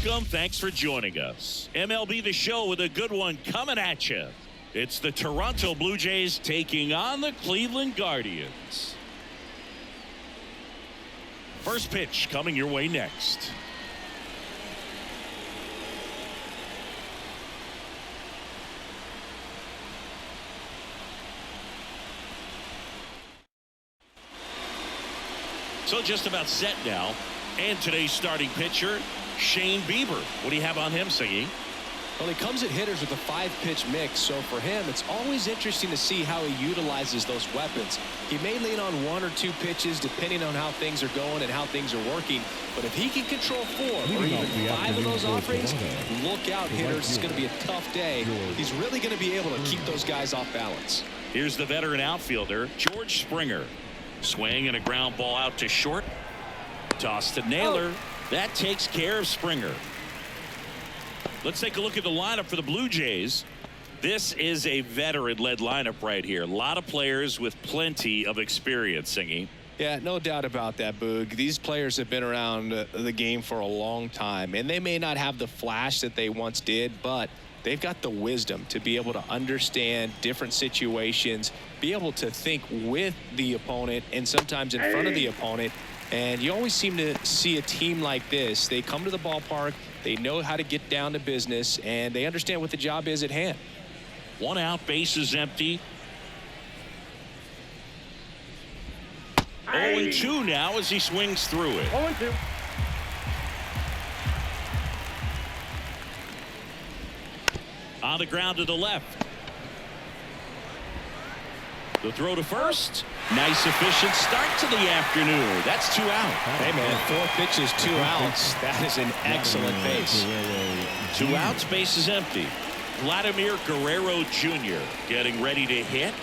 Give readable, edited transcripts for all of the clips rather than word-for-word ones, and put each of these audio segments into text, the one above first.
Welcome. Thanks for joining us. MLB The Show with a good one coming at you. It's the Toronto Blue Jays taking on the Cleveland Guardians. First pitch coming your way next. So just about set now. And today's starting pitcher, Shane Bieber. What do you have on him, Siggy? Well, he comes at hitters with a 5-pitch mix, so for him, it's always interesting to see how he utilizes those weapons. He may lean on 1 or 2 pitches depending on how things are going and how things are working, but if he can control 4 or even 5 of those offerings, look out, hitters. It's going to be a tough day. He's really going to be able to keep those guys off balance. Here's the veteran outfielder, George Springer. Swing and a ground ball out to short. Toss to Naylor. That takes care of Springer. Let's take a look at the lineup for the Blue Jays. This is a veteran-led lineup right here. A lot of players with plenty of experience, Singy. Yeah, no doubt about that, Boog. These players have been around the game for a long time, and they may not have the flash that they once did, but they've got the wisdom to be able to understand different situations, be able to think with the opponent and sometimes in front of the opponent. And you always seem to see a team like this. They come to the ballpark, they know how to get down to business, and they understand what the job is at hand. 1 out, bases empty. 0-2 now as he swings through it. 0-2. On the ground to the left. The throw to first. Nice efficient start to the afternoon. That's 2 out. Hey man, 4 pitches, 2 outs. That is an excellent base. 2 outs, base is empty. Vladimir Guerrero Jr. getting ready to hit.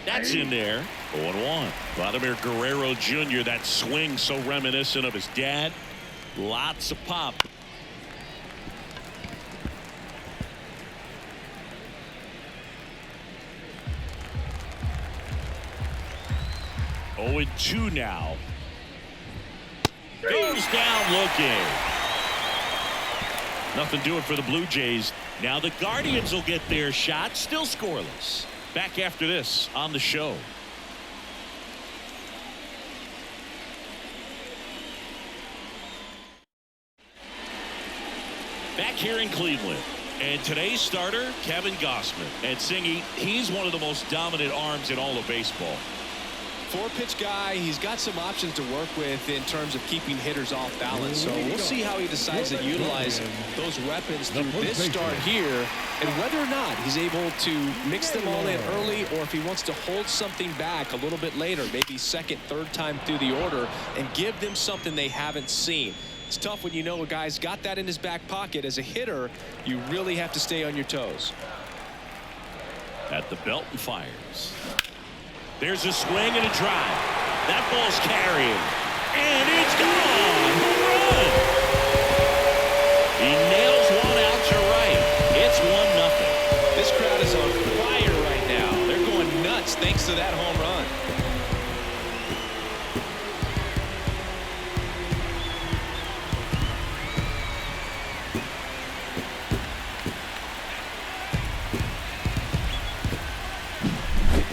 That's in there. 0-1. Vladimir Guerrero Jr. That swing so reminiscent of his dad. Lots of pop. Oh, 2 now. Goes down looking. Nothing doing for the Blue Jays. Now the Guardians will get their shot. Still scoreless. Back after this on the show. Back here in Cleveland. And today's starter, Kevin Gausman. And Singy, he's one of the most dominant arms in all of baseball. 4-pitch guy. He's got some options to work with in terms of keeping hitters off balance. So we'll see how he decides to utilize those weapons through this start here, and whether or not he's able to mix them all in early, or if he wants to hold something back a little bit later, maybe second, third time through the order, and give them something they haven't seen. It's tough when you know a guy's got that in his back pocket. As a hitter, you really have to stay on your toes. At the belt and fires. There's a swing and a drive. That ball's carrying. And it's gone. Home run. He nails one out to right. It's 1-0. This crowd is on fire right now. They're going nuts thanks to that home run.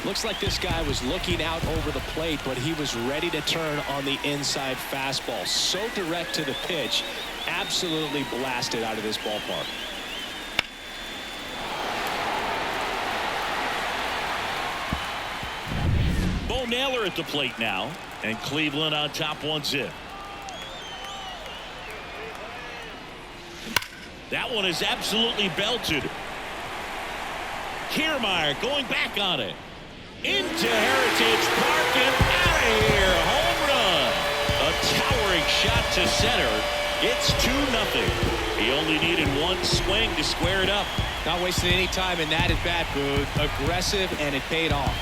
Looks like this guy was looking out over the plate, but he was ready to turn on the inside fastball. So direct to the pitch, absolutely blasted out of this ballpark. Bo Naylor at the plate now, and Cleveland on top 1-0. That one is absolutely belted. Kiermaier going back on it. Into Heritage Park and out of here. Home run. A towering shot to center. It's 2-0. He only needed 1 swing to square it up. Not wasting any time in that at bat, Boog. Aggressive, and it paid off.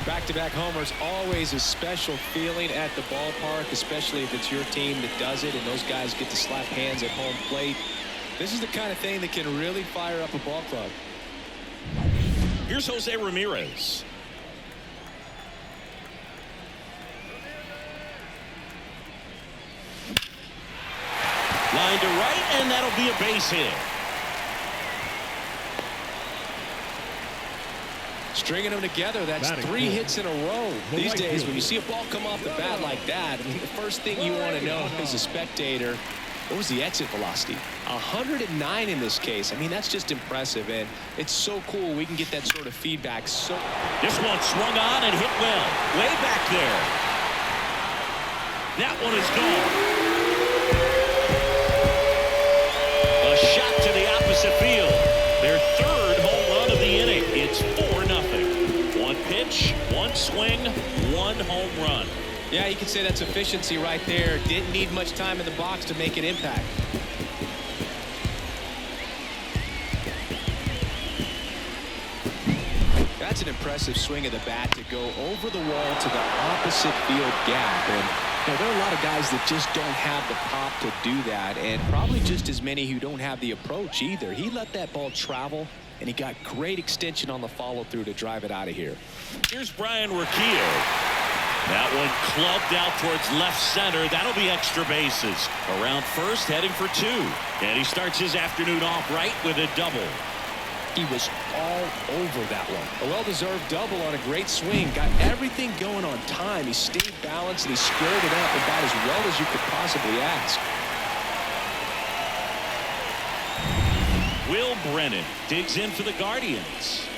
Back-to-back homers, always a special feeling at the ballpark, especially if it's your team that does it and those guys get to slap hands at home plate. This is the kind of thing that can really fire up a ball club. Here's Jose Ramirez. Line to right, and that'll be a base hit. Stringing them together, that's 3 hits in a row. These days, when you see a ball come off the bat like that, I mean, the first thing you want to know as a spectator, what was the exit velocity? 109 in this case. I mean, that's just impressive, and it's so cool we can get that sort of feedback. So this one swung on and hit well. Way back there. That one is gone. A shot to the opposite field. Their 3rd home run of the inning. It's 4-0. 1 pitch, 1 swing, 1 home run. Yeah, you can say that's efficiency right there. Didn't need much time in the box to make an impact. That's an impressive swing of the bat to go over the wall to the opposite field gap. And there are a lot of guys that just don't have the pop to do that, and probably just as many who don't have the approach either. He let that ball travel, and he got great extension on the follow-through to drive it out of here. Here's Brian Urquillo. That one clubbed out towards left center. That'll be extra bases. Around first, heading for 2. And he starts his afternoon off right with a double. He was all over that one. A well-deserved double on a great swing. Got everything going on time. He stayed balanced, and he squared it up about as well as you could possibly ask. Will Brennan digs in for the Guardians.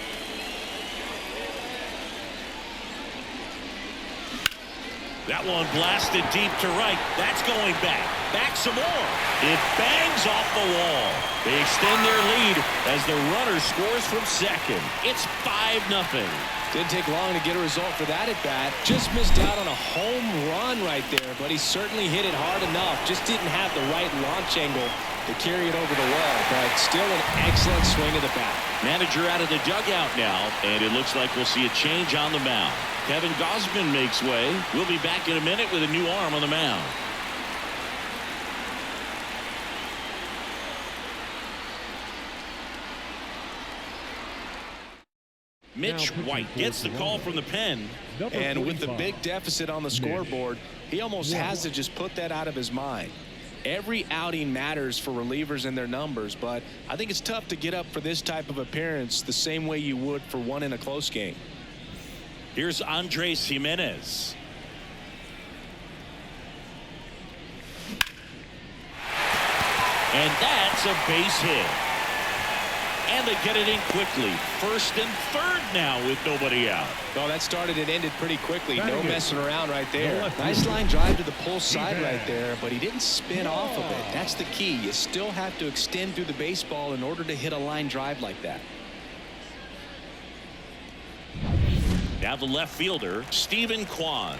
That one blasted deep to right. That's going back. Back some more. It bangs off the wall. They extend their lead as the runner scores from second. It's 5-0. Didn't take long to get a result for that at bat. Just missed out on a home run right there, but he certainly hit it hard enough. Just didn't have the right launch angle to carry it over the wall, but still an excellent swing of the bat. Manager out of the dugout now, and it looks like we'll see a change on the mound. Kevin Gausman makes way. We'll be back in a minute with a new arm on the mound. Mitch White gets the call from the pen. And with the big deficit on the scoreboard, he almost has to just put that out of his mind. Every outing matters for relievers and their numbers, but I think it's tough to get up for this type of appearance the same way you would for one in a close game. Here's Andres Jimenez. And that's a base hit. And they get it in quickly. 1st and 3rd now with nobody out. Well, that started and ended pretty quickly. No messing around right there. Nice line drive to the pull side right there, but he didn't spin off of it. That's the key. You still have to extend through the baseball in order to hit a line drive like that. Now the left fielder, Stephen Kwan.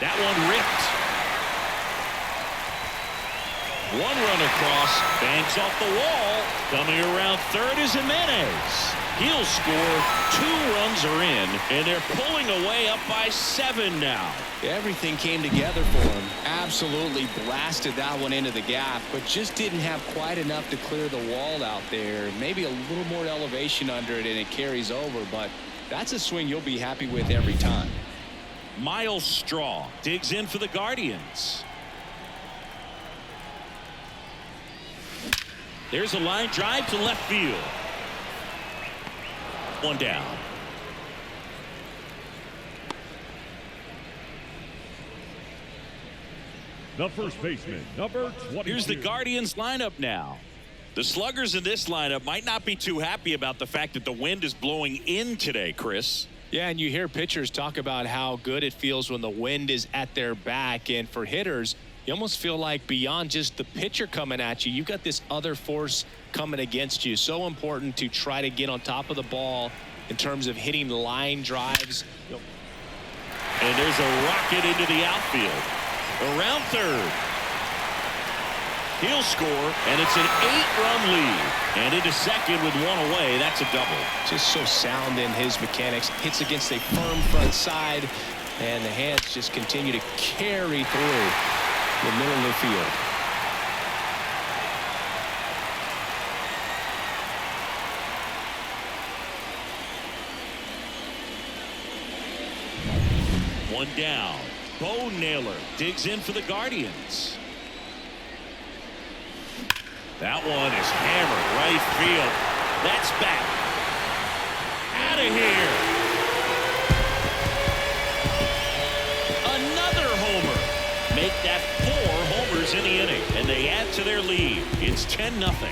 That one ripped. One run across, banks off the wall. Coming around 3rd is Jimenez. He'll score. 2 runs are in, and they're pulling away up by 7 now. Everything came together for him. Absolutely blasted that one into the gap, but just didn't have quite enough to clear the wall out there. Maybe a little more elevation under it, and it carries over, but that's a swing you'll be happy with every time. Miles Straw digs in for the Guardians. There's a line drive to left field. 1 down. The first baseman, number 22. Here's the Guardians lineup now. The sluggers in this lineup might not be too happy about the fact that the wind is blowing in today, Chris. Yeah, and you hear pitchers talk about how good it feels when the wind is at their back, and for hitters, you almost feel like beyond just the pitcher coming at you, you've got this other force coming against you. So important to try to get on top of the ball in terms of hitting line drives. And there's a rocket into the outfield. Around 3rd. He'll score, and it's an 8-run lead. And into 2nd with 1 away. That's a double. Just so sound in his mechanics. Hits against a firm front side. And the hands just continue to carry through the middle of the field. One down. Bo Naylor digs in for the Guardians. That one is hammered right field. That's back. Out of here. Another homer. Make that 4 homers in the inning, and they add to their lead. It's 10-0.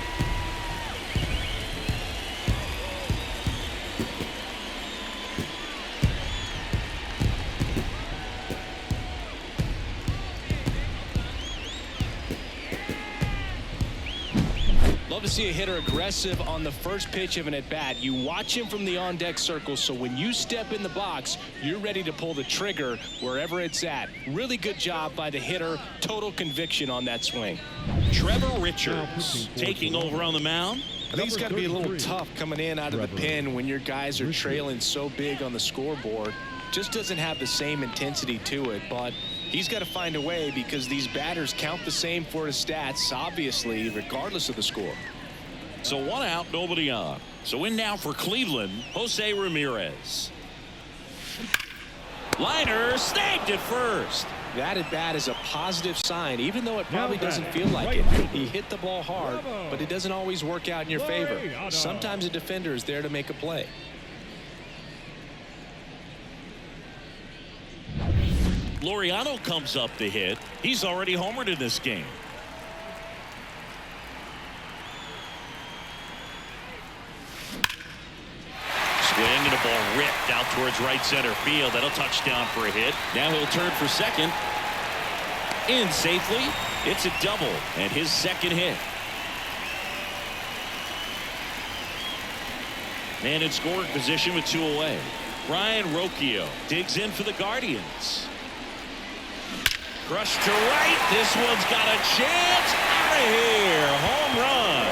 Love to see a hitter aggressive on the first pitch of an at-bat. You watch him from the on-deck circle, so when you step in the box, you're ready to pull the trigger wherever it's at. Really good job by the hitter. Total conviction on that swing. Trevor Richards taking over on the mound. I think it's got to be a little tough coming in out of the pen when your guys are trailing so big on the scoreboard. Just doesn't have the same intensity to it, but he's got to find a way because these batters count the same for his stats, obviously, regardless of the score. So 1 out, nobody on. So in now for Cleveland, Jose Ramirez. Liner snagged at first. That at bat is a positive sign, even though it probably doesn't feel like it. He hit the ball hard, but it doesn't always work out in your favor. Sometimes a defender is there to make a play. Laureano comes up to hit. He's already homered in this game. Swing and a ball ripped out towards right center field. That'll touch down for a hit. Now he'll turn for second. In safely. It's a double and his second hit. Man in scoring position with 2 away. Ryan Rocchio digs in for the Guardians. Crushed to right. This one's got a chance. Out of here. Home run.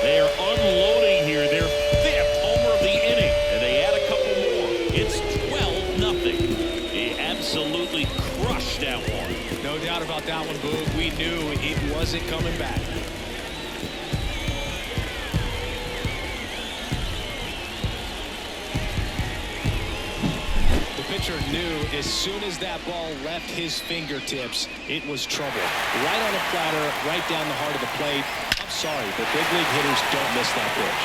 They are unloading here. Their 5th homer of the inning. And they add a couple more. It's 12-0. He absolutely crushed that one. No doubt about that one, Boog. We knew it wasn't coming back. Pitcher knew as soon as that ball left his fingertips, it was trouble. Right on a platter, right down the heart of the plate. I'm sorry, but big league hitters don't miss that pitch.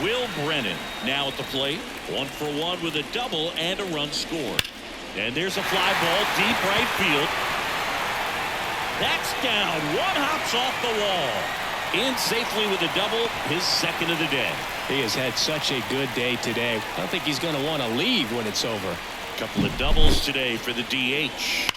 Will Brennan now at the plate. 1 for 1 with a double and a run scored. And there's a fly ball deep right field. That's down. One hops off the wall. In safely with a double, his second of the day. He has had such a good day today. I don't think he's going to want to leave when it's over. A couple of doubles today for the DH.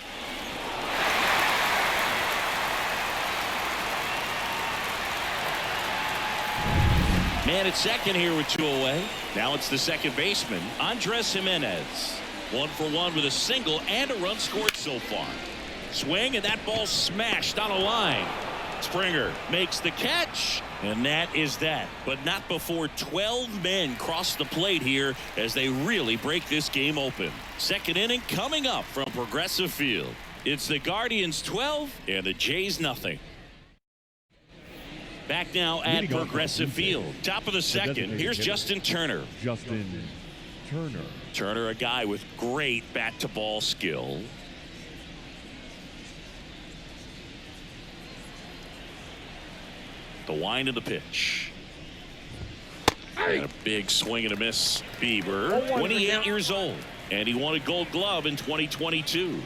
Man at second here with 2 away. Now it's the second baseman, Andres Jimenez. 1 for 1 with a single and a run scored so far. Swing, and that ball smashed on a line. Springer makes the catch, and that is that. But not before 12 men cross the plate here as they really break this game open. Second inning coming up from Progressive Field. It's the Guardians 12 and the Jays nothing. Back now at Progressive Field. Top of the second. Here's Justin Turner. Turner, a guy with great bat-to-ball skill. The wind of the pitch. And a big swing and a miss. Bieber, 28 years old, and he won a Gold Glove in 2022.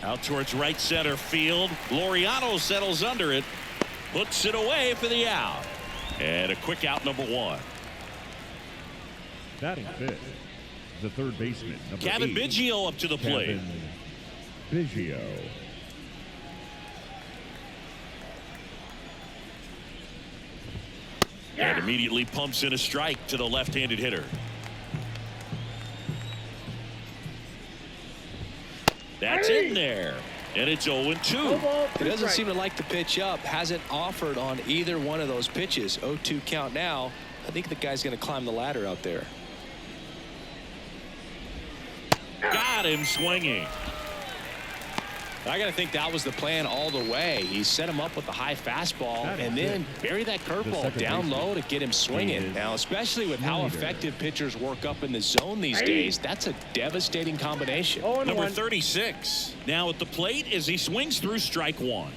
Out towards right center field. Laureano settles under it. Puts it away for the out. And a quick out, number 1. Batting 5th, the third baseman, number Kevin 8, Biggio up to the plate. Biggio. And immediately pumps in a strike to the left-handed hitter. That's in there. And it's 0-2. He doesn't seem to like the pitch up. Hasn't offered on either one of those pitches. 0-2 count now. I think the guy's going to climb the ladder out there. Got him swinging. I got to think that was the plan all the way. He set him up with the high fastball and then bury that curveball down low to get him swinging. Now, especially with how effective pitchers work up in the zone these days, that's a devastating combination. Number 36 now at the plate as he swings through strike one.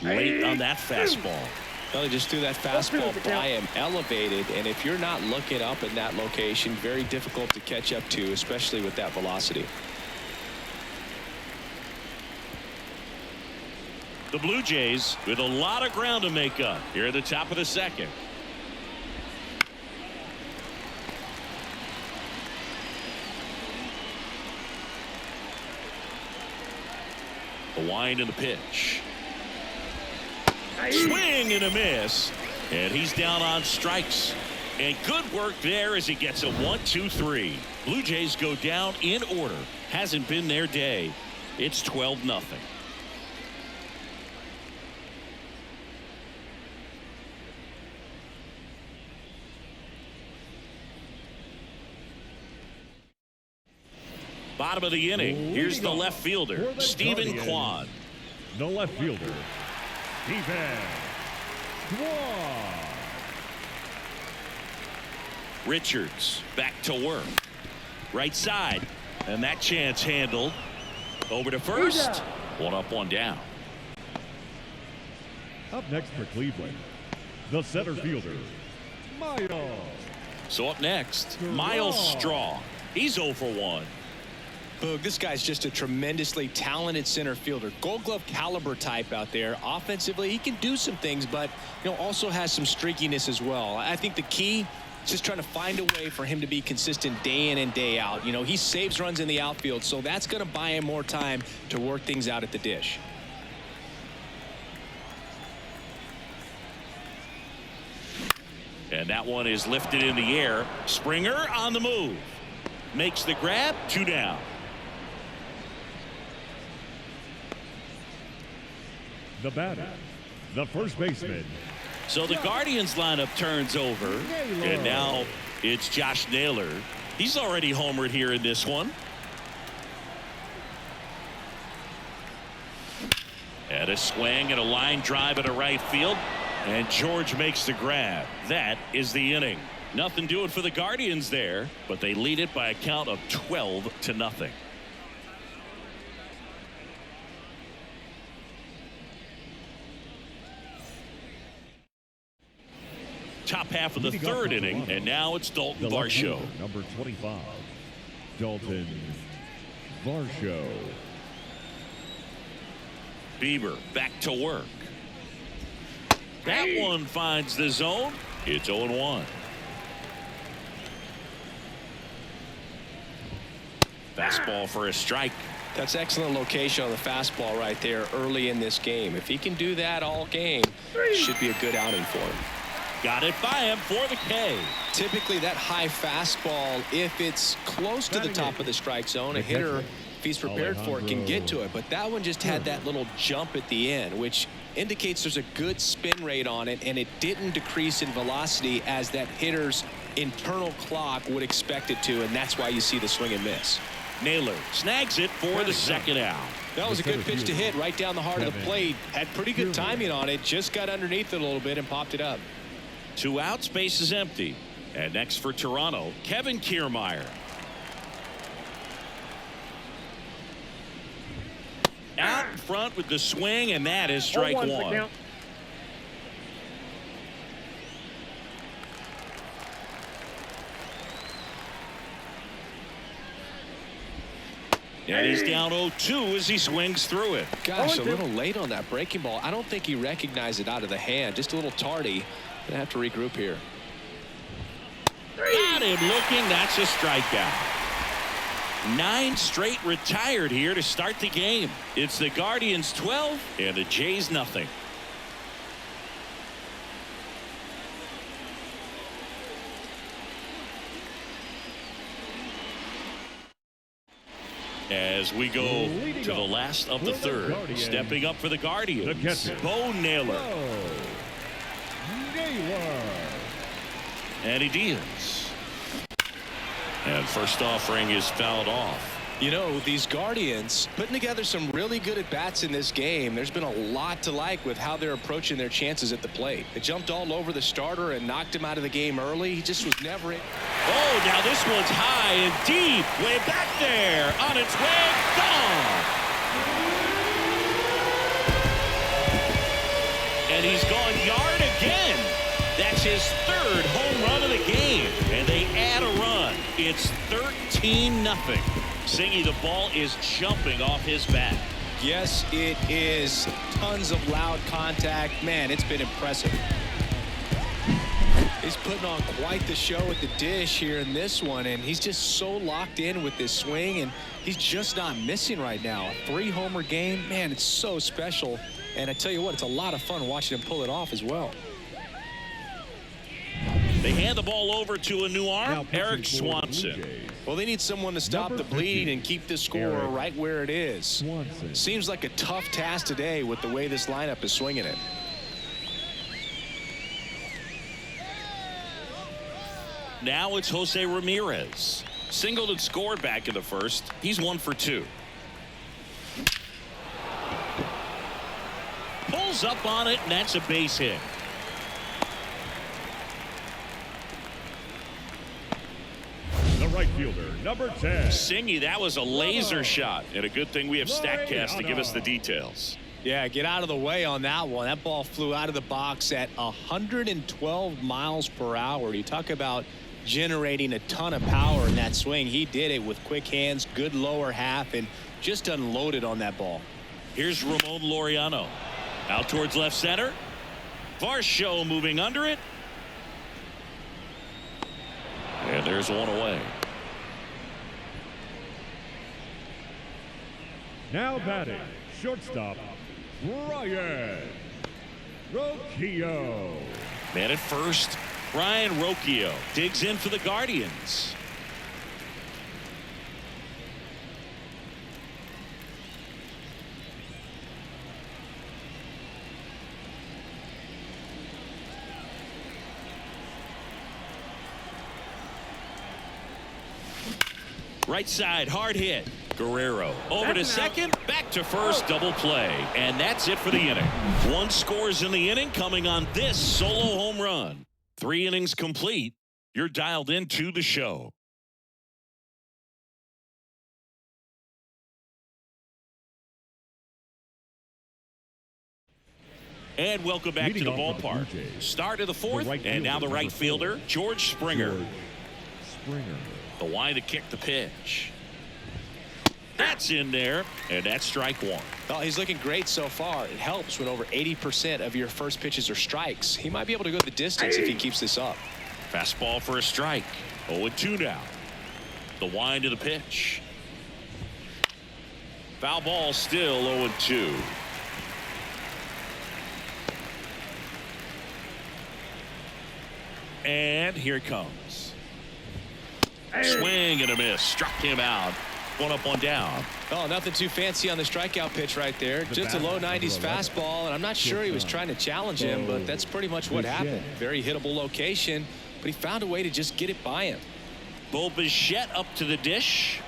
Late on that fastball. Well, he just threw that fastball by him, elevated, and if you're not looking up in that location, very difficult to catch up to, especially with that velocity. The Blue Jays with a lot of ground to make up here at the top of the second. The wind and the pitch. Swing and a miss, and he's down on strikes. And good work there as he gets a 1-2-3. Blue Jays go down in order. Hasn't been their day. It's 12-0. Bottom of the inning. Here's the left fielder, Stephen Kwan. The left fielder, Stephen Kwan. Richards back to work. Right side. And that chance handled. Over to first. One up, one down. Up next for Cleveland, the center fielder, Miles. So up next, Miles Straw. He's 0 for 1. Boog, this guy's just a tremendously talented center fielder. Gold Glove caliber type out there. Offensively, he can do some things, but also has some streakiness as well. I think the key is just trying to find a way for him to be consistent day in and day out. He saves runs in the outfield, so that's going to buy him more time to work things out at the dish. And that one is lifted in the air. Springer on the move. Makes the grab. 2 down. The batter, the first baseman. So the Guardians lineup turns over, and now it's Josh Naylor. He's already homered here in this one. And a swing and a line drive at a right field, and George makes the grab. That is the inning. Nothing doing for the Guardians there, but they lead it by a count of 12-0. Top half of the third inning, and now it's Dalton Varsho. Number 25, Dalton Varsho. Bieber back to work. That one finds the zone. It's 0-1. Fastball for a strike. That's excellent location on the fastball right there early in this game. If he can do that all game, it should be a good outing for him. Got it by him for the K. Typically that high fastball, if it's close to the top of the strike zone, a hitter, if he's prepared for it, can get to it. But that one just had that little jump at the end, which indicates there's a good spin rate on it, and it didn't decrease in velocity as that hitter's internal clock would expect it to, and that's why you see the swing and miss. Naylor snags it for the second out. That was a good pitch to hit right down the heart of the plate. Had pretty good timing on it. Just got underneath it a little bit and popped it up. 2 outs, base is empty. And next for Toronto, Kevin Kiermaier. Out in front with the swing, and that is strike one. And he's down 0-2 as he swings through it. Gosh, a little late on that breaking ball. I don't think he recognized it out of the hand. Just a little tardy. Gonna have to regroup here. Got him looking. That's a strikeout. 9 straight retired here to start the game. It's the Guardians 12 and the Jays nothing. As we go to the last of the third, stepping up for the Guardians, Bo Naylor. And he deals. And first offering is fouled off. You know, these Guardians putting together some really good at-bats in this game. There's been a lot to like with how they're approaching their chances at the plate. They jumped all over the starter and knocked him out of the game early. He just was never in. Oh, now this one's high and deep. Way back there. On its way. Gone. And he's gone yard again. That's his third home run of the game. And they add a run. It's 13-0. Singy, the ball is jumping off his bat. Yes, it is. Tons of loud contact. Man, it's been impressive. He's putting on quite the show at the dish here in this one, and he's just so locked in with this swing, and he's just not missing right now. A 3-homer game, man, it's so special. And I tell you what, it's a lot of fun watching him pull it off as well. They hand the ball over to a new arm, Eric Swanson. Well, they need someone to stop the bleeding and keep the score right where it is. Seems like a tough task today with the way this lineup is swinging it. Now it's Jose Ramirez. Singled and scored back in the first. He's 1 for 2. Pulls up on it, and that's a base hit. The right fielder, number 10. Singy, that was a laser shot. And a good thing we have StatCast to give us the details. Yeah, get out of the way on that one. That ball flew out of the box at 112 miles per hour. You talk about generating a ton of power in that swing. He did it with quick hands, good lower half, and just unloaded on that ball. Here's Ramon Laureano. Out towards left center. Varsho moving under it. And there's one away. Now batting, shortstop, Ryan Rocchio. Man at first, Ryan Rocchio digs in for the Guardians. Right side, hard hit. Guerrero over to second, back to first, double play. And that's it for the inning. 1 scores in the inning coming on this solo home run. 3 innings complete. You're dialed into the show. And welcome back to the ballpark. Start of the fourth, and now the right fielder, George Springer. The line to kick the pitch. That's in there, and that's strike 1. Well, he's looking great so far. It helps when over 80% of your first pitches are strikes. He might be able to go the distance if he keeps this up. Fastball for a strike. 0-2 now. The wind to the pitch. Foul ball still 0-2. And here it comes. Swing and a miss. Struck him out. 1 up, 1 down. Oh, nothing too fancy on the strikeout pitch right there. Just a low 90s fastball, and I'm not sure he was trying to challenge him, but that's pretty much what happened. Very hittable location, but he found a way to just get it by him. Bo Bichette up to the dish.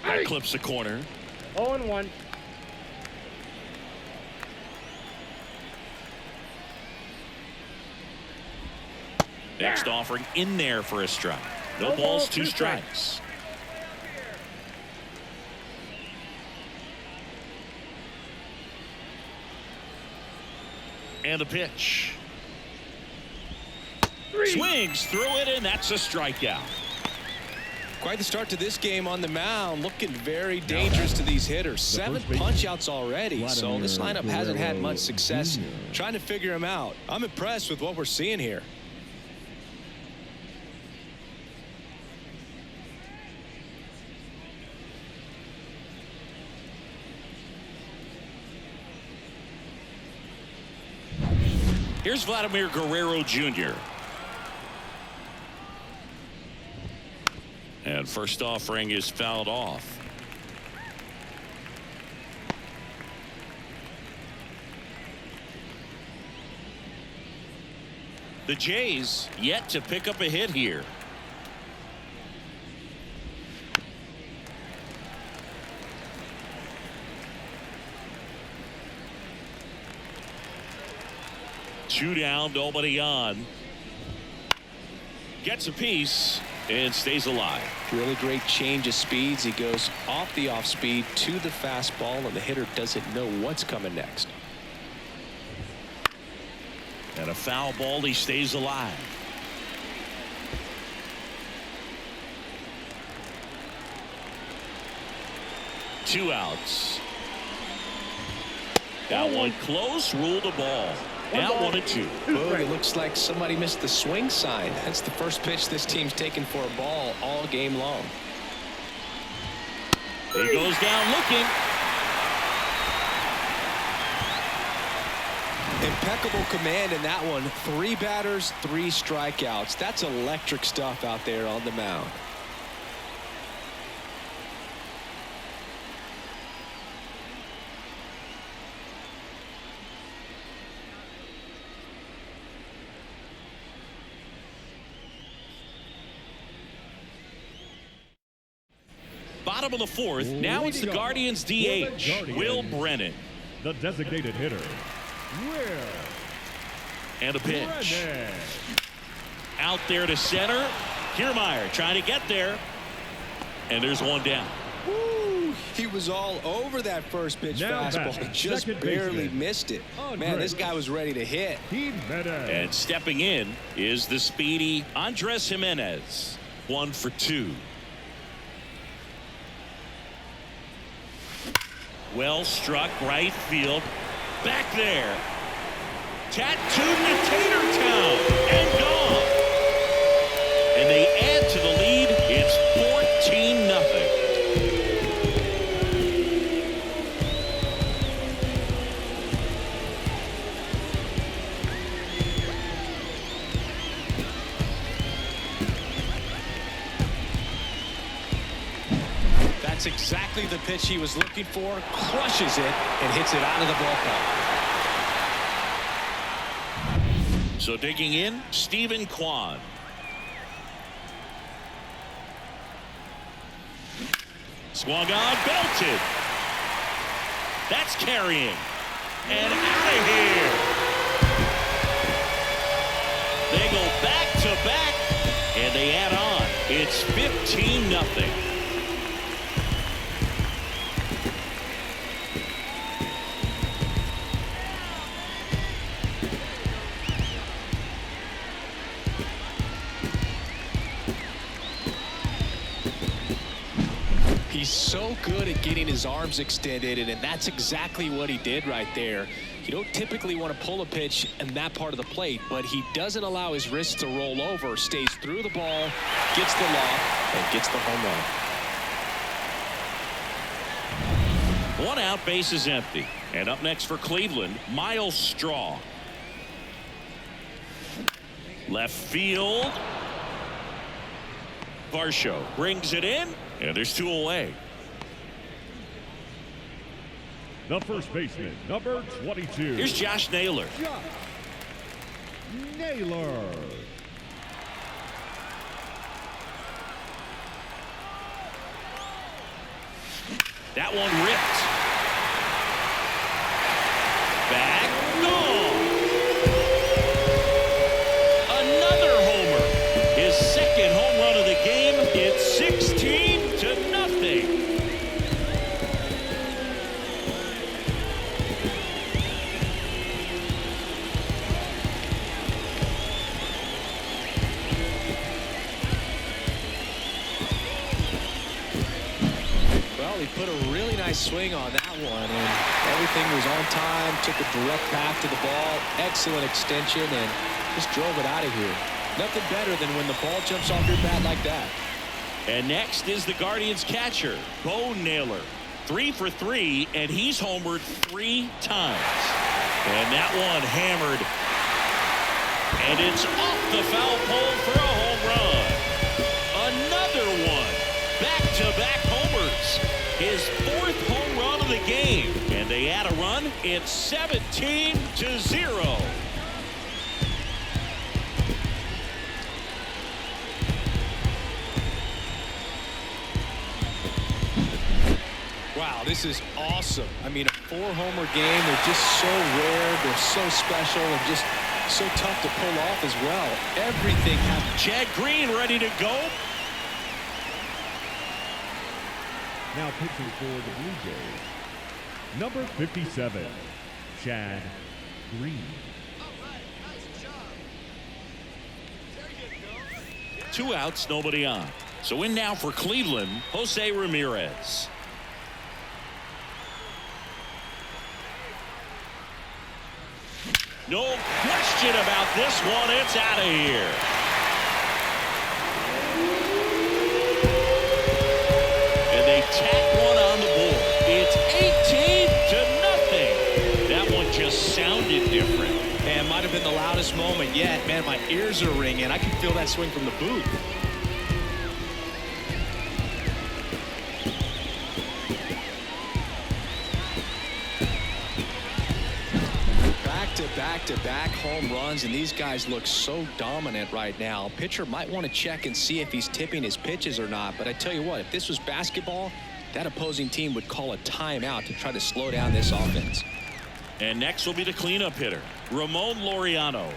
That clips the corner. 0-1. Next offering in there for a strike. No balls, 2 strikes. And the pitch. Swings through it, and that's a strikeout. Quite the start to this game on the mound. Looking very dangerous to these hitters. 7 punch-outs already, so this lineup hasn't had much success trying to figure him out. I'm impressed with what we're seeing here. Here's Vladimir Guerrero Jr. And first offering is fouled off. The Jays yet to pick up a hit here. Two down, nobody on. Gets a piece and stays alive. Really great change of speeds. He goes off the off speed to the fastball, and the hitter doesn't know what's coming next. And a foul ball, he stays alive. Two outs. That one close, ruled a ball. Now 1-2. Oh, it looks like somebody missed the swing sign. That's the first pitch this team's taken for a ball all game long. He goes down looking. Impeccable command in that one. 3 batters, 3 strikeouts. That's electric stuff out there on the mound. Bottom of the fourth. Now it's the Guardians DH, Will Brennan. The designated hitter, Will. And a pitch. Brennan. Out there to center. Kiermaier trying to get there. And there's one down. Woo, he was all over that first pitch Now fastball. batting, Just second barely baseman, missed it. Man, Andres. this guy was ready to hit. Jimenez. And stepping in is the speedy Andres Jimenez. 1 for 2. Well struck right field. Back there. Tattooed to Tatertown and gone. And they add to the lead. It's 14-0. That's exactly the pitch he was looking for. Crushes it and hits it out of the ballpark. So digging in, Stephen Kwan. Swung on, belted. That's carrying. And out of here. They go back to back, and they add on. It's 15-0. He's so good at getting his arms extended, and that's exactly what he did right there. You don't typically want to pull a pitch in that part of the plate, but he doesn't allow his wrists to roll over, stays through the ball, gets the lock, and gets the home run. 1 out, base is empty. And up next for Cleveland, Miles Straw. Left field. Varsho brings it in, and there's 2 away. The first baseman, number 22. Here's Josh Naylor. Josh Naylor. That one ripped. Back, gone. Another homer. His second home run of the game. It's 16-0. Well, he put a really nice swing on that one, and everything was on time, took a direct path to the ball, excellent extension, and just drove it out of here. Nothing better than when the ball jumps off your bat like that. And next is the Guardians catcher, Bo Naylor. 3 for 3, and he's homered 3 times. And that one hammered. And it's off the foul pole for a home run. Another one. back-to-back homers. His 4th home run of the game. And they add a run. It's 17-0. Wow, this is awesome. I mean, a 4-homer game. They're just so rare. They're so special and just so tough to pull off as well. Everything happened. Chad Green ready to go. Now pitching for the Blue Jays, number 57, Chad Green. 2 outs, nobody on. So in now for Cleveland, Jose Ramirez. No question about this one. It's out of here. And they tack one on the board. It's 18-0. That one just sounded different. Man, might have been the loudest moment yet. Man, my ears are ringing. I can feel that swing from the booth. Back-to-back home runs, and these guys look so dominant right now. Pitcher might want to check and see if he's tipping his pitches or not, but I tell you what, if this was basketball, that opposing team would call a timeout to try to slow down this offense. And next will be the cleanup hitter, Ramon Laureano.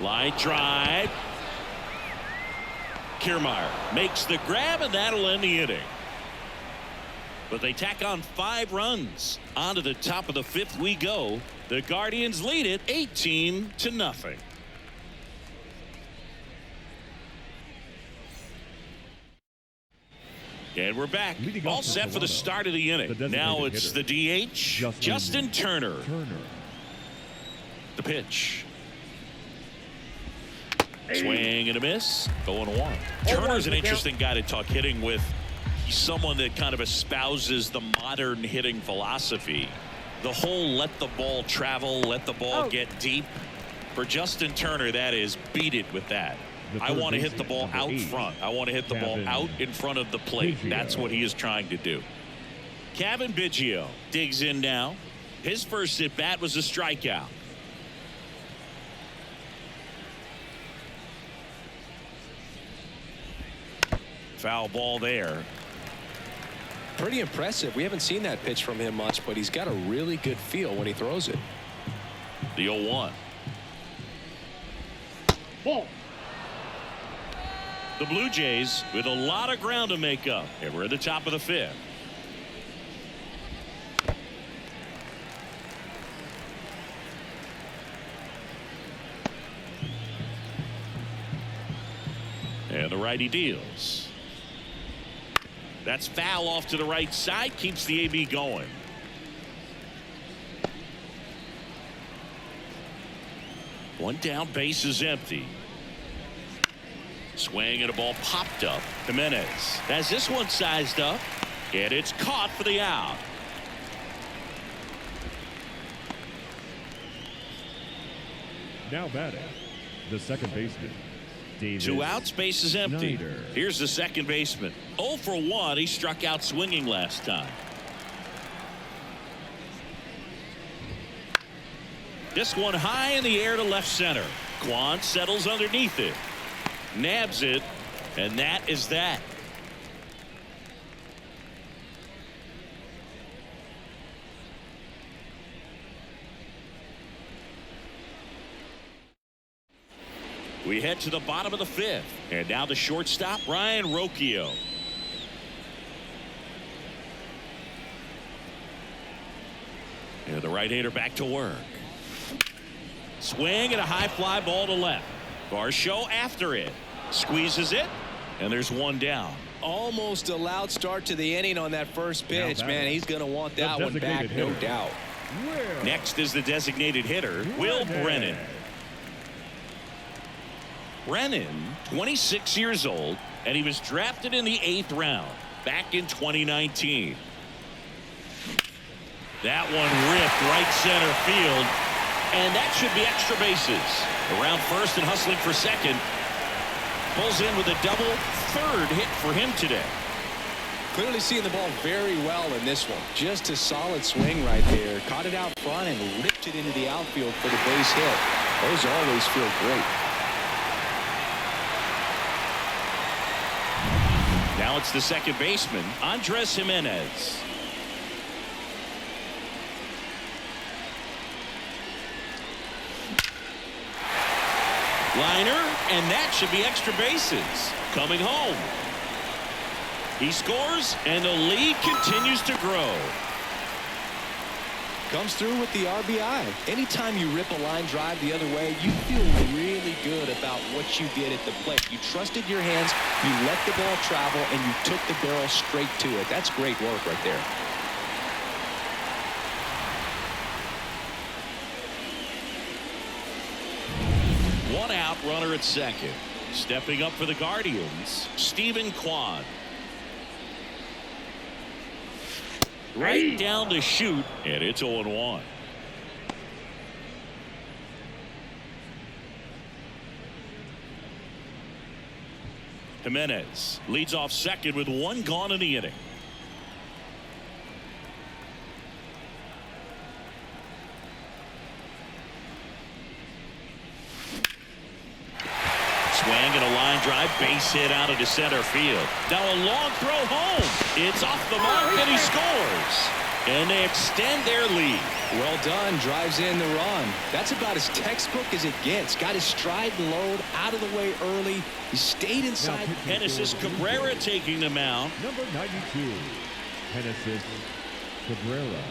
Line drive. Kiermaier makes the grab, and that'll end the inning. But they tack on 5 runs. On to the top of the 5th we go. The Guardians lead it 18-0. And we're back. All set for the start of the inning. Now it's the DH, Justin Turner. The pitch. Swing and a miss. 0-1. Turner's an interesting guy to talk hitting with. He's someone that kind of espouses the modern hitting philosophy. The whole let the ball travel, let the ball get deep. For Justin Turner, that is beat it with that. I want to hit the ball out front. I want to hit the ball out in front of the plate. That's what he is trying to do. Kevin Biggio digs in now. His first at bat was a strikeout. Foul ball there. Pretty impressive. We haven't seen that pitch from him much, but he's got a really good feel when he throws it. The 0-1. Ball. The Blue Jays with a lot of ground to make up. And we're at the top of the 5th. And the righty deals. That's foul off to the right side. Keeps the AB going. One down, base is empty. Swing and a ball popped up. Jimenez has this one sized up. And it's caught for the out. Now batting, the second baseman, Davis. 2 outs, base is empty. Snyder. Here's the second baseman. 0 for 1. He struck out swinging last time. This one high in the air to left center. Kwan settles underneath it. Nabs it. And that is that. We head to the bottom of the 5th. And now the shortstop, Ryan Rocchio. And the right-hander back to work. Swing and a high fly ball to left. Varsho after it. Squeezes it. And there's one down. Almost a loud start to the inning on that first pitch. Man, he's going to want that one back, no doubt. Next is the designated hitter, Will Brennan. Brennan, 26 years old, and he was drafted in the 8th round back in 2019. That one ripped right center field, and that should be extra bases. Around first and hustling for second. Pulls in with a double. Third hit for him today. Clearly seeing the ball very well in this one. Just a solid swing right there. Caught it out front and ripped it into the outfield for the base hit. Those always feel great. Now it's the second baseman, Andres Jimenez. Liner, and that should be extra bases. Coming home. He scores, and the lead continues to grow. Comes through with the RBI. Anytime you rip a line drive the other way, you feel really good about what you did at the plate. You trusted your hands, you let the ball travel, and you took the barrel straight to it. That's great work right there. One out, runner at second. Stepping up for the Guardians, Stephen Kwan. Right down the chute, and it's 0-1. Jimenez leads off second with one gone in the inning. Swing and a line drive, base hit out into center field. Now a long throw home. It's off the mark and he scores. And they extend their lead. Well done. Drives in the run. That's about as textbook as it gets. Got his stride and load out of the way early. He stayed inside. Genesis Cabrera taking the mound. Number 92, Genesis Cabrera.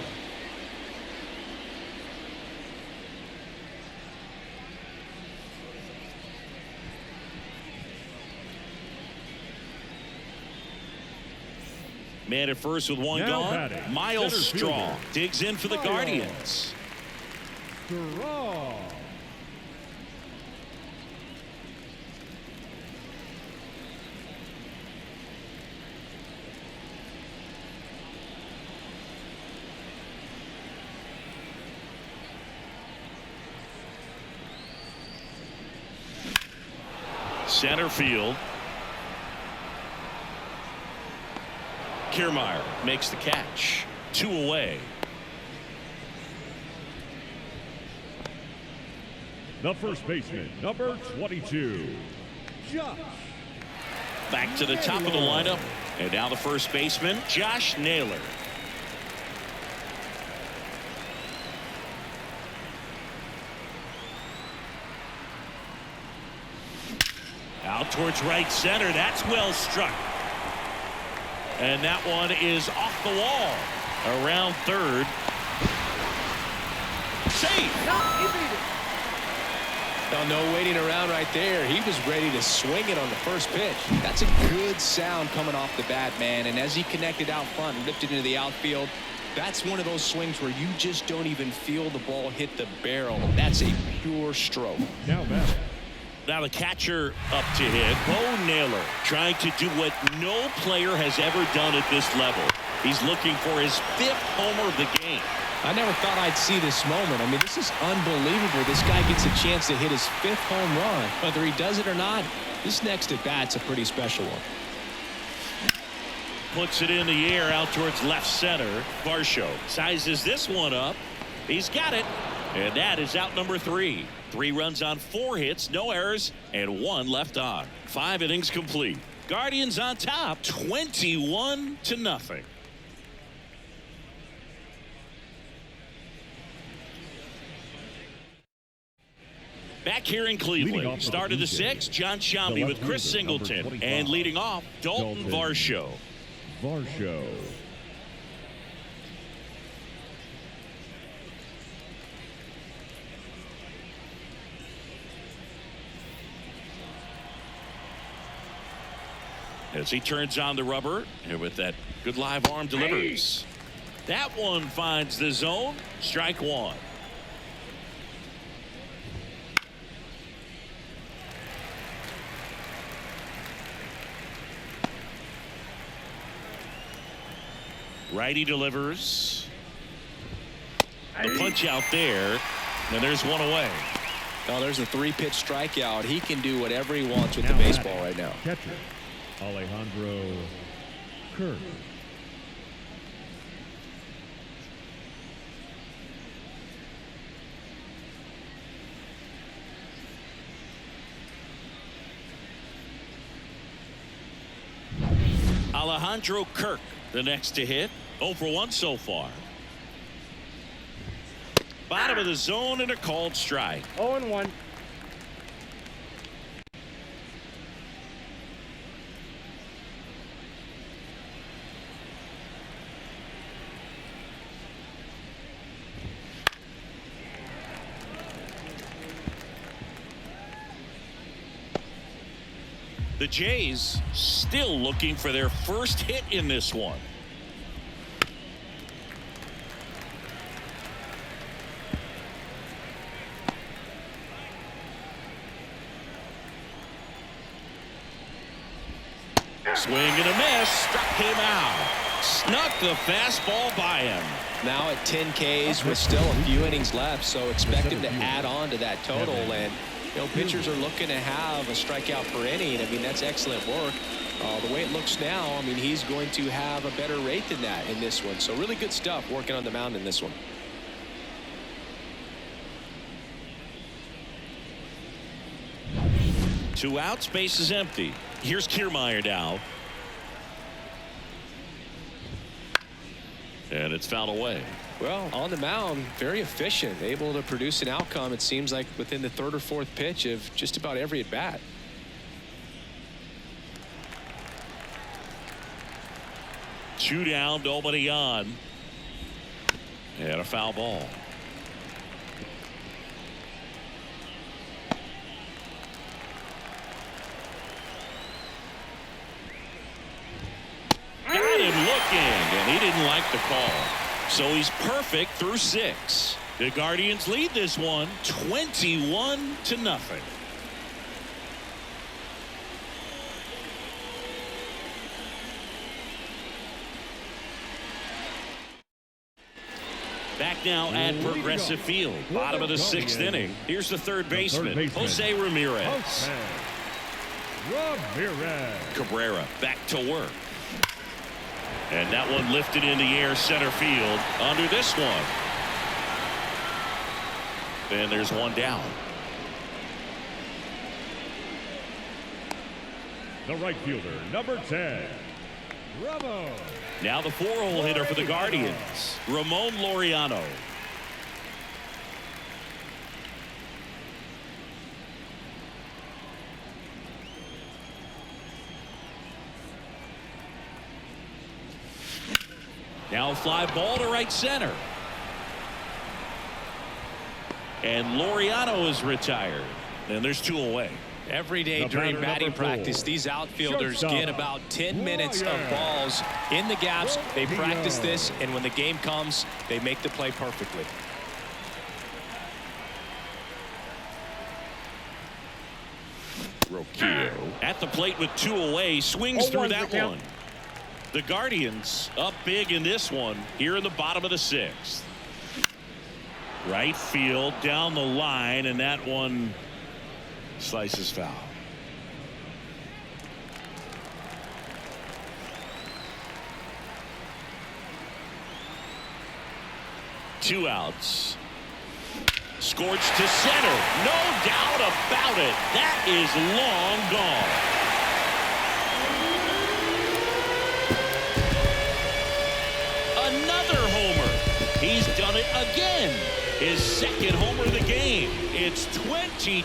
Man at first with one Now gone. batting, Miles center Straw fielder, digs in for the Miles Guardians. Straw. Center field. Kiermaier makes the catch. 2 away. The first baseman, number 22, Josh. Back to the top of the lineup. And now the first baseman, Josh Naylor. Out towards right center. That's well struck. And that one is off the wall. Around third. Safe. No waiting around right there. He was ready to swing it on the first pitch. That's a good sound coming off the bat, man. And as he connected out front and ripped it into the outfield, that's one of those swings where you just don't even feel the ball hit the barrel. That's a pure stroke. Now batting. Now the catcher up to hit. Bo Naylor trying to do what no player has ever done at this level. He's looking for his 5th homer of the game. I never thought I'd see this moment. I mean, this is unbelievable. This guy gets a chance to hit his 5th home run. Whether he does it or not, this next at bat's a pretty special one. Puts it in the air out towards left center. Varsho sizes this one up. He's got it. And that is out number 3. 3 runs on 4 hits, no errors, and 1 left on. 5 innings complete. Guardians on top, 21-0. Back here in Cleveland, start of the 6th, John Sciambi with Chris Singleton, and leading off, Dalton Varsho. Varsho. As he turns on the rubber, and with that good live arm delivers. That one finds the zone. Strike 1. Righty delivers. The punch out there, and there's one away. Oh, there's a 3-pitch strikeout. He can do whatever he wants with the baseball right now. Catcher, Alejandro Kirk. Alejandro Kirk, the next to hit. 0 for 1 so far. Bottom of the zone and a called strike. 0-1. The Jays still looking for their first hit in this one. Swing and a miss. Struck him out. Snuck the fastball by him. Now at 10 Ks with still a few innings left, so expect him to add on to that total. And you know, pitchers are looking to have a strikeout per inning. I mean, that's excellent work. The way it looks now, I mean, he's going to have a better rate than that in this one. So really good stuff working on the mound in this one. Two outs, base is empty. Here's Kiermaier now. And it's fouled away. Well, on the mound, very efficient, able to produce an outcome, it seems like, within the 3rd or 4th pitch of just about every at bat. Two down, nobody on. And a foul ball. Got him looking, and he didn't like the call. So he's perfect through 6. The Guardians lead this one 21-0. Back now at Progressive Field, bottom of the 6th inning. Here's the third baseman, Jose Ramirez. Cabrera back to work. And that one lifted in the air center field under this one. And there's one down. The right fielder, number 10, Ramon. Now the 4-hole hitter for the Guardians, Ramon Laureano. Now a fly ball to right center. And Laureano is retired. And there's 2 away. Every day during batting practice, these outfielders get about 10 minutes of balls in the gaps. They practice this, and when the game comes, they make the play perfectly. Rocchio at the plate with 2 away, swings through that one. The Guardians up big in this one here in the bottom of the 6th. Right field down the line, and that one slices foul. Two outs. Scorched to center. No doubt about it. That is long gone. Another homer. He's done it again. His 2nd homer of the game. It's 22-0.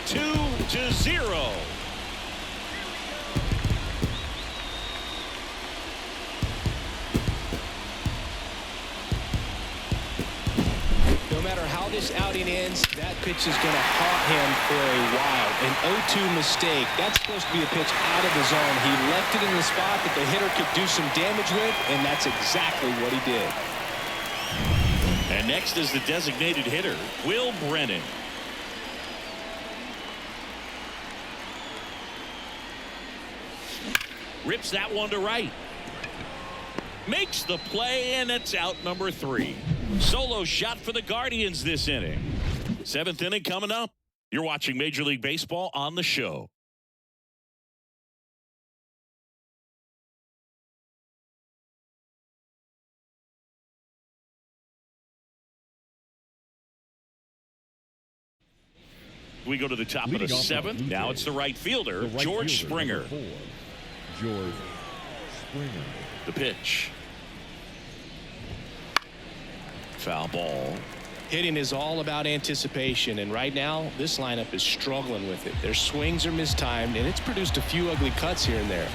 No matter how this outing ends, that pitch is going to haunt him for a while. An 0-2 mistake. That's supposed to be a pitch out of the zone. He left it in the spot that the hitter could do some damage with, and that's exactly what he did. And next is the designated hitter, Will Brennan. Rips that one to right. Makes the play, and it's out number 3. Solo shot for the Guardians this inning. 7th inning coming up. You're watching Major League Baseball on the show. We go to the top of the seventh. Now it's the right fielder, George Springer. George Springer. The pitch. Foul ball. Hitting is all about anticipation, and right now this lineup is struggling with it. Their swings are mistimed, and it's produced a few ugly cuts here and there.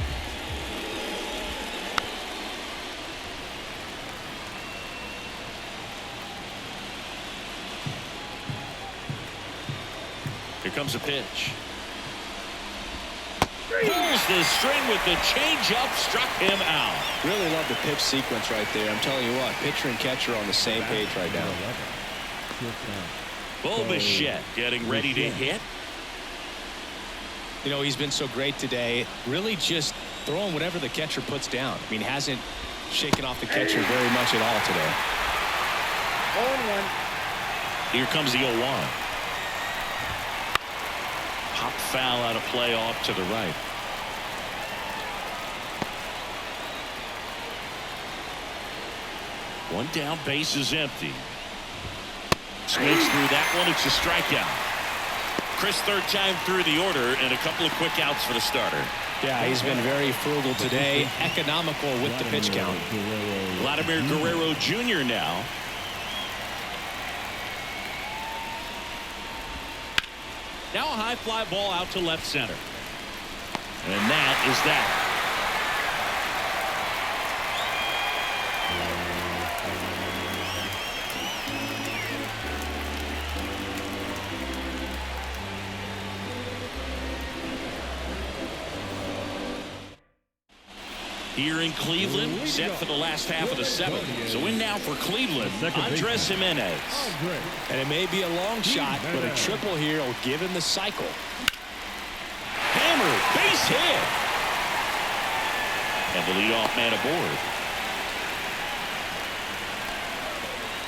Here comes a pitch. Pulls the string with the changeup, struck him out. Really love the pitch sequence right there. I'm telling you what, pitcher and catcher are on the same page right now. Bo Bichette getting ready to hit. You know, he's been so great today. Really just throwing whatever the catcher puts down. I mean, hasn't shaken off the catcher very much at all today. 0-1. Here comes the 0-1. Pop foul out of play off to the right. One down, base is empty. Swings through that one. It's a strikeout. Chris, third time through the order, and a couple of quick outs for the starter. Yeah, he's been very frugal today, economical with the pitch count. Vladimir Guerrero Jr. now. Now a high fly ball out to left center. And that is that. Here in Cleveland, set for the last half of the seventh. So in now for Cleveland, Andres Jimenez. And it may be a long shot, but a triple here will give him the cycle. Hammer, base hit. And the leadoff man aboard.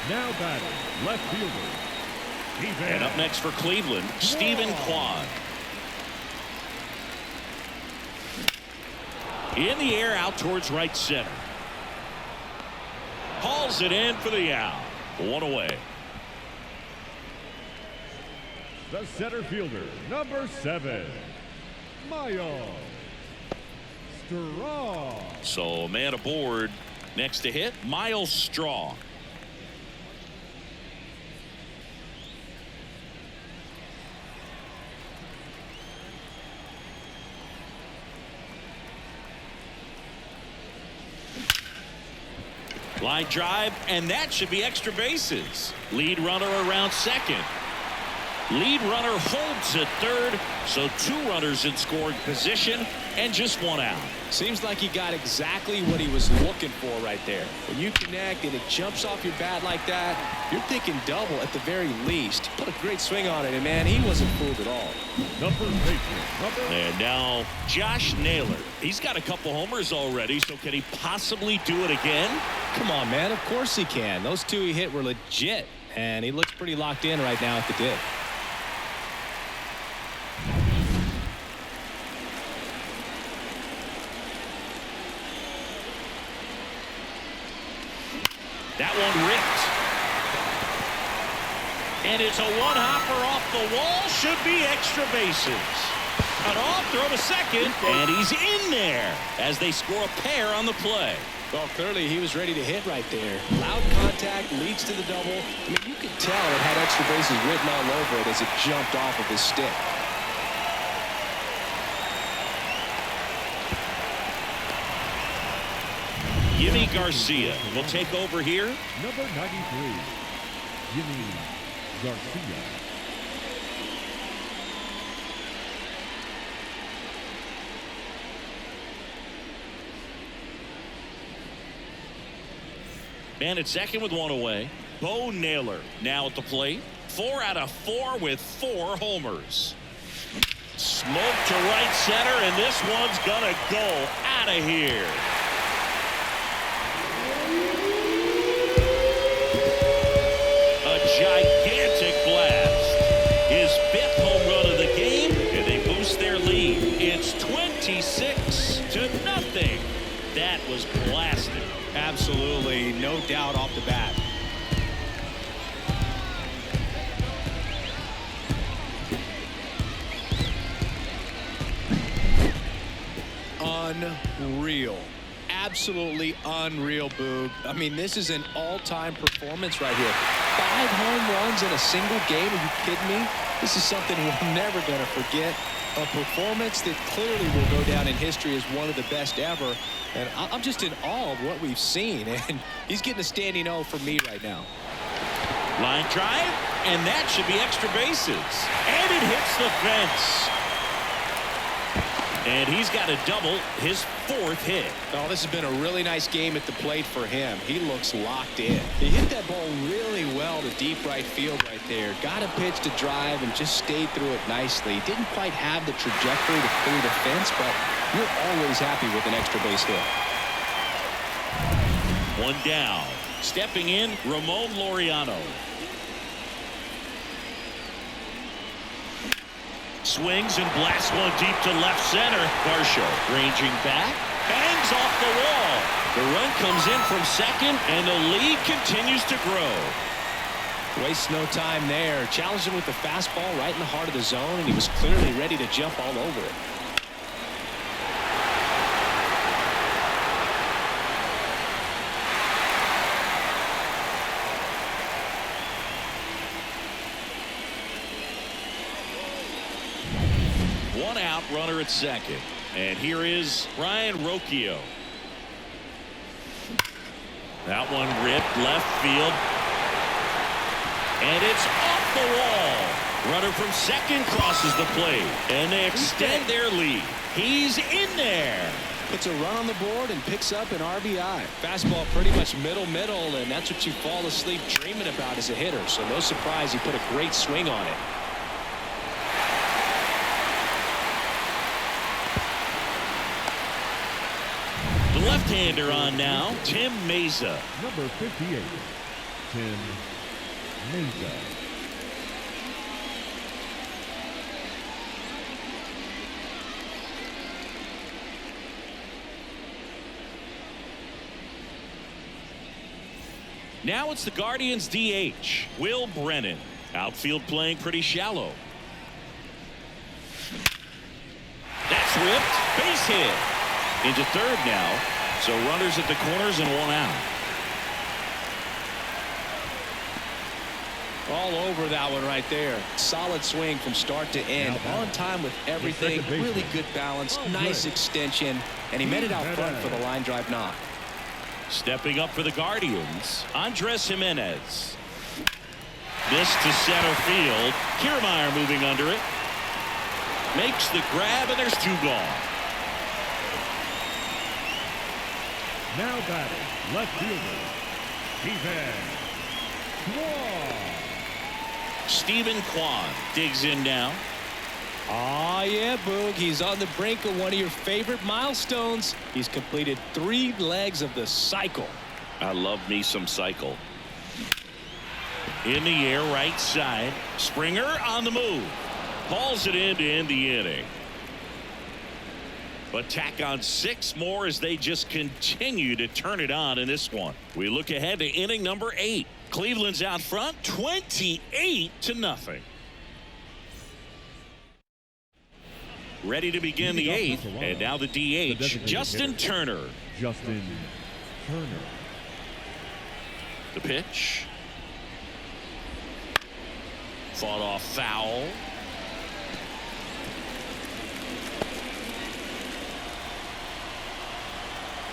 Now batting, left fielder. And up next for Cleveland, Stephen Kwan. In the air, out towards right center. Hauls it in for the out. One away. The center fielder, number 7, Miles Straw. So a man aboard. Next to hit, Miles Straw. Line drive, and that should be extra bases. Lead runner around second. Lead runner holds at third, so 2 runners in scoring position and just 1 out. Seems like he got exactly what he was looking for right there. When you connect and it jumps off your bat like that, you're thinking double at the very least. Put a great swing on it, and man, he wasn't fooled at all. And now Josh Naylor. He's got a couple homers already, so can he possibly do it again? Come on, man. Of course he can. Those 2 he hit were legit, and he looks pretty locked in right now at the dip. That one ripped. And it's a one-hopper off the wall. Should be extra bases. Cut off, throw to second, and he's in there as they score a pair on the play. Well, clearly he was ready to hit right there. Loud contact leads to the double. I mean, you could tell it had extra bases written all over it as it jumped off of his stick. Jimmy Garcia will take over here. Number 93, Jimmy Garcia. Man at second with 1 away. Bo Naylor now at the plate. 4 out of 4 with 4 homers. Smoke to right center, and this one's gonna go out of here. A gigantic blast. His 5th home 26-0. That was blasted. Absolutely, no doubt off the bat. Unreal. Absolutely unreal, Boog. I mean, this is an all-time performance right here. 5 home runs in a single game. Are you kidding me? This is something we're never going to forget. A performance that clearly will go down in history as one of the best ever. And I'm just in awe of what we've seen. And he's getting a standing O for me right now. Line drive, and that should be extra bases. And it hits the fence. And he's got a double, his 4th hit. Oh, this has been a really nice game at the plate for him. He looks locked in. He hit that ball really well to deep right field right there. Got a pitch to drive and just stayed through it nicely. Didn't quite have the trajectory to clear the fence, but you're always happy with an extra base hit. 1 down. Stepping in, Ramon Laureano. Swings and blasts one deep to left center. Varsho ranging back, bangs off the wall. The run comes in from second, and the lead continues to grow. Wastes no time there. Challenged him with the fastball right in the heart of the zone, and he was clearly ready to jump all over it. One out, runner at second. And here is Ryan Rocchio. That one ripped left field. And it's off the wall. Runner from second crosses the plate. And they extend their lead. He's in there. Puts a run on the board and picks up an RBI. Fastball pretty much middle, and that's what you fall asleep dreaming about as a hitter. So no surprise he put a great swing on it. The left-hander on now, Tim Meza. Number 58, Tim Meza. Now it's the Guardians DH, Will Brennan. Outfield playing pretty shallow. That's whipped, base hit. Into third now, so runners at the corners and 1 out. All over that one right there. Solid swing from start to end. On time with everything. Really good balance. Nice extension. And he made it out front for the line drive knock. Stepping up for the Guardians, Andres Jimenez. This to center field. Kiermaier moving under it. Makes the grab, and there's 2 gone. Now batting, left fielder, Stephen Kwan digs in now. Oh, yeah, Boog. He's on the brink of one of your favorite milestones. He's completed 3 legs of the cycle. I love me some cycle. In the air, right side. Springer on the move. Hauls it in to end the inning. But tack on 6 more as they just continue to turn it on in this one. We look ahead to inning number 8. Cleveland's out front 28-0. Ready to begin the 8th, and now the DH, Justin Turner. Justin Turner. The pitch. Fought off foul.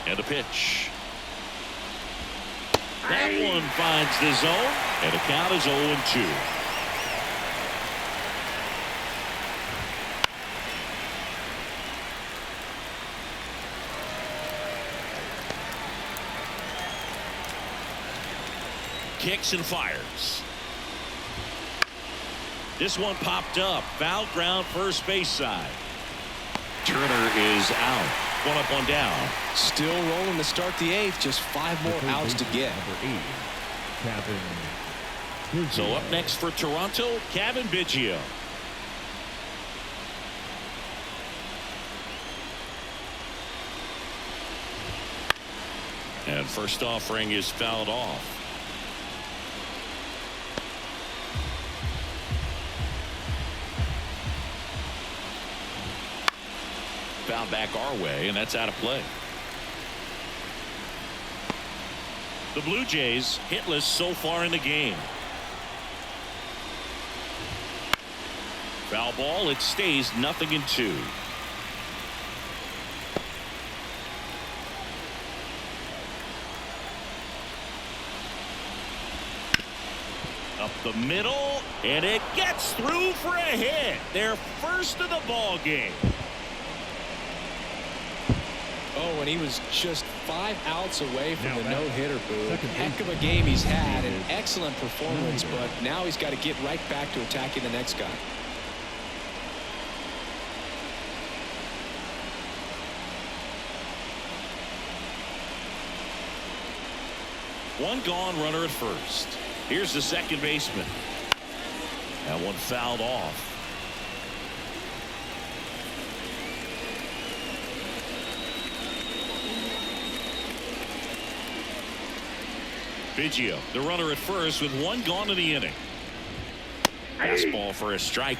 And a pitch. That one finds the zone, and the count is 0-2. Kicks and fires. This one popped up. Foul ground, first base side. Turner is out. 1 up, 1 down. Still rolling to start the 8th. Just 5 more outs to get. So up next for Toronto, Kevin Biggio. And first offering is fouled off. Foul back our way, and that's out of play. The Blue Jays hitless so far in the game. Foul ball. It stays 0-2. Up the middle, and it gets through for a hit. Their first of the ball game. Oh, and he was just 5 outs away from the no-hitter, Boo. Heck of a game he's had, an excellent performance, but now he's got to get right back to attacking the next guy. One gone, runner at first. Here's the second baseman. That one fouled off. Biggio, the runner at first with one gone in the inning. Fastball for a strike.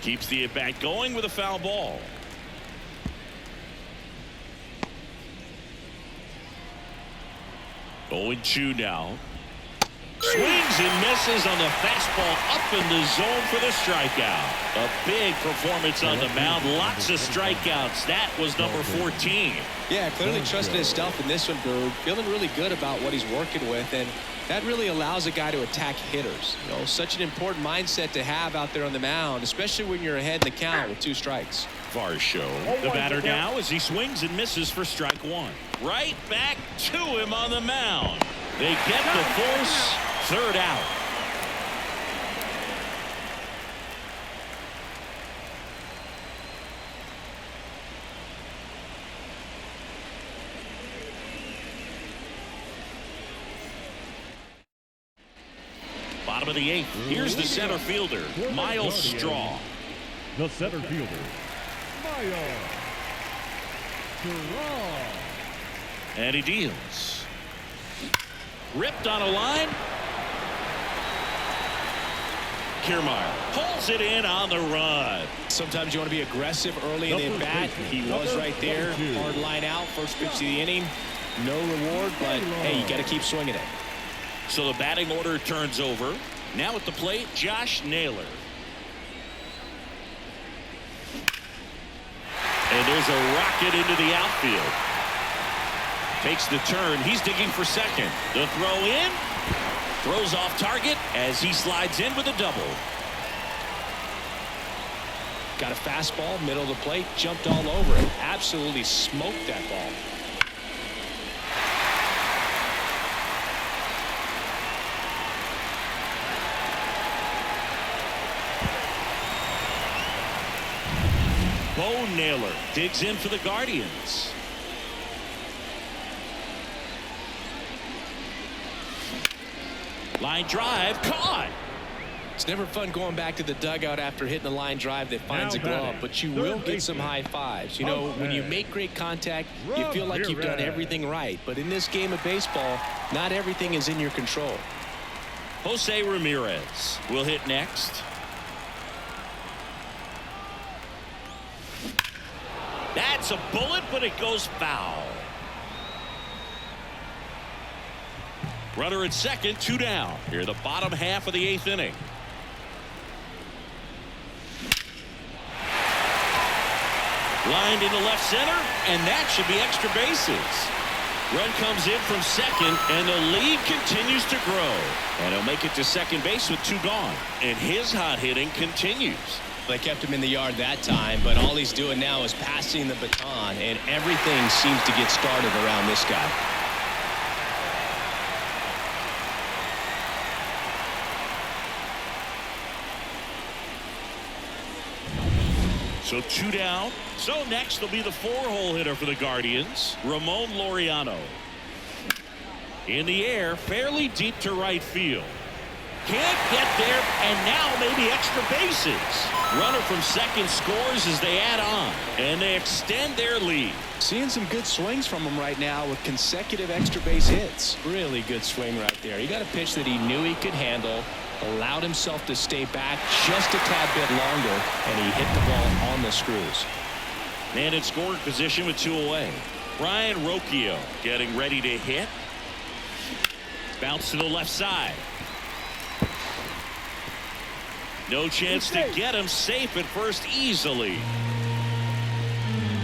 Keeps the at-bat going with a foul ball. Oh, 2 now. Swings and misses on the fastball up in the zone for the strikeout. A big performance on the mound. Lots of strikeouts. That was number 14. Yeah, clearly trusting his stuff in this one, Bird. Feeling really good about what he's working with, and that really allows a guy to attack hitters. You know, such an important mindset to have out there on the mound, especially when you're ahead in the count with 2 strikes. Far show. The batter now as he swings and misses for strike 1. Right back to him on the mound. They get the force. 3rd out. Bottom of the 8th. Here's the center fielder, Miles Straw. The center fielder, Miles Straw. And he deals. Ripped on a line. Kiermaier pulls it in on the run. Sometimes you want to be aggressive early in the at-bat. He was right there. Hard line out. First pitch of the inning. No reward, but hey, you got to keep swinging it. So the batting order turns over. Now at the plate, Josh Naylor. And there's a rocket into the outfield. Takes the turn. He's digging for second. The throw in. Throws off target as he slides in with a double. Got a fastball, middle of the plate, jumped all over it. Absolutely smoked that ball. Bo Naylor digs in for the Guardians. Line drive caught. It's never fun going back to the dugout after hitting a line drive that finds a glove, but you will get some high fives. You know, when you make great contact, you feel like you've done everything right. But in this game of baseball, not everything is in your control. Jose Ramirez will hit next. That's a bullet, but it goes foul. Runner at second, 2 down. Here the bottom half of the 8th inning. Lined into left center, and that should be extra bases. Run comes in from second, and the lead continues to grow. And he'll make it to second base with 2 gone. And his hot hitting continues. They kept him in the yard that time, but all he's doing now is passing the baton, and everything seems to get started around this guy. So 2 down. So next will be the 4-hole hitter for the Guardians, Ramon Laureano. In the air, fairly deep to right field. Can't get there, and now maybe extra bases. Runner from second scores as they add on, and they extend their lead. Seeing some good swings from him right now with consecutive extra base hits. Really good swing right there. He got a pitch that he knew he could handle, allowed himself to stay back just a tad bit longer, and he hit the ball on the screws. Man in scoring position with 2 away. Brian Rocchio getting ready to hit. Bounce to the left side. No chance to get him, safe at first easily.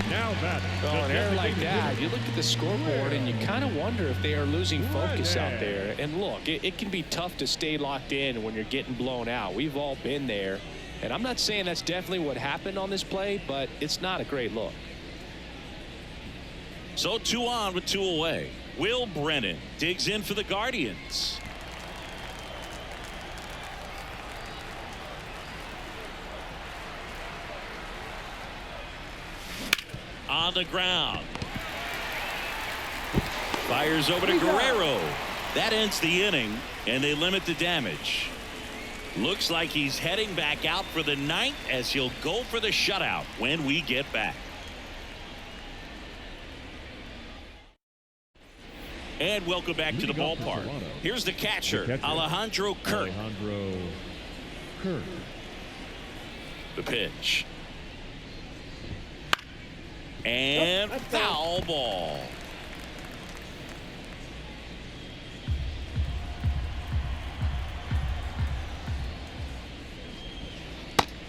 Now that. An error like that, you look at the scoreboard and you kind of wonder if they are losing focus out there. And look, it can be tough to stay locked in when you're getting blown out. We've all been there. And I'm not saying that's definitely what happened on this play, but it's not a great look. So 2 on with 2 away. Will Brennan digs in for the Guardians. On the ground. Fires over to Guerrero. That ends the inning, and they limit the damage. Looks like he's heading back out for the 9th as he'll go for the shutout when we get back. And welcome back to the ballpark. Here's the catcher, Alejandro Kirk. The pitch. And foul ball.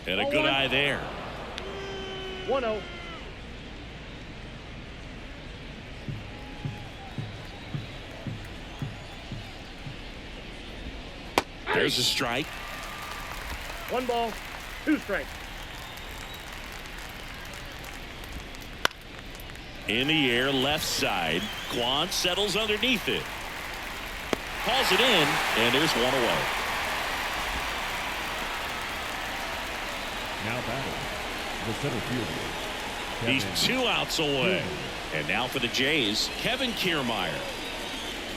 And a good eye there. 1-0. There's a strike. 1 ball, 2 strikes. In the air, left side. Kwan settles underneath it. Calls it in, and there's 1 away. Now batting, the center fielder. He's 2 outs away. And now for the Jays, Kevin Kiermaier.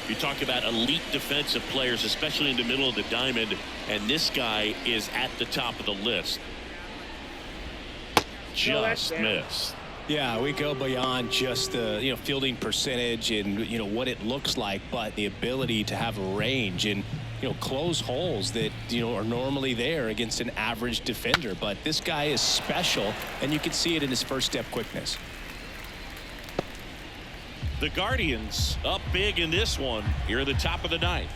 You talk about elite defensive players, especially in the middle of the diamond, and this guy is at the top of the list. Just missed. Yeah, we go beyond just the fielding percentage and what it looks like, but the ability to have range and close holes that are normally there against an average defender. But this guy is special, and you can see it in his first step quickness. The Guardians up big in this one here at the top of the 9th.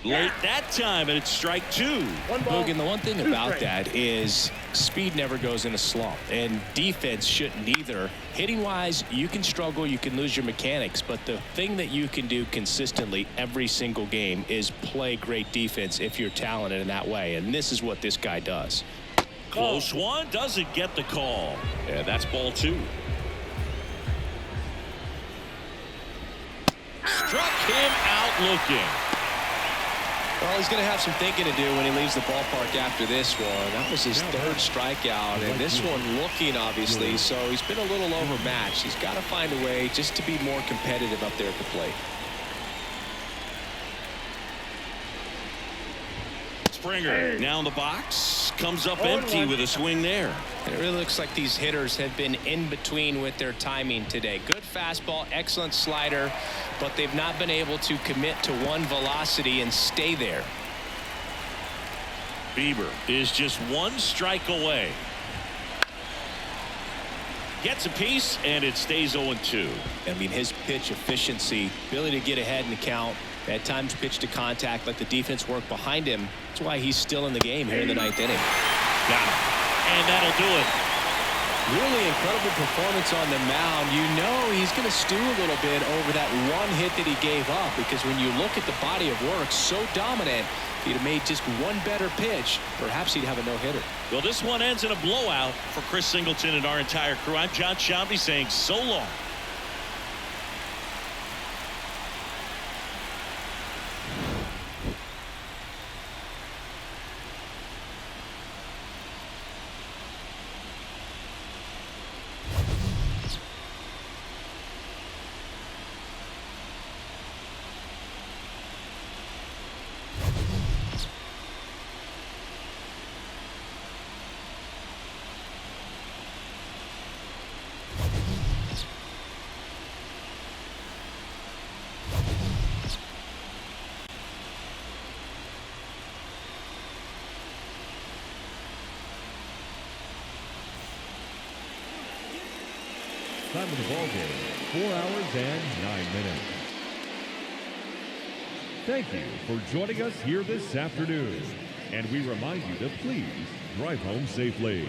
Late that time, and it's strike 2. Logan, the one thing about that is speed never goes in a slump, and defense shouldn't either. Hitting wise, you can struggle, you can lose your mechanics, but the thing that you can do consistently every single game is play great defense if you're talented in that way, and this is what this guy does. Close one, doesn't get the call. Yeah, that's ball 2. Struck him out looking. Well, he's going to have some thinking to do when he leaves the ballpark after this one. That was his 3rd strikeout, and this one looking, obviously, so he's been a little overmatched. He's got to find a way just to be more competitive up there at the plate. Springer now in the box, comes up empty with a swing there. And it really looks like these hitters have been in between with their timing today. Good fastball, excellent slider, but they've not been able to commit to one velocity and stay there. Bieber is just 1 strike away. Gets a piece, and it stays 0-2. I mean, his pitch efficiency, ability to get ahead in the count, at times pitch to contact, let the defense work behind him. That's why he's still in the game here in the 9th inning. Got him. And that'll do it. Really incredible performance on the mound. He's going to stew a little bit over that 1 hit that he gave up, because when you look at the body of work, so dominant, if he'd have made just 1 better pitch, perhaps he'd have a no-hitter. Well, this one ends in a blowout for Chris Singleton and our entire crew. I'm John Shelby saying so long. time of the ball game, 4 hours and 9 minutes. Thank you for joining us here this afternoon. And we remind you to please drive home safely.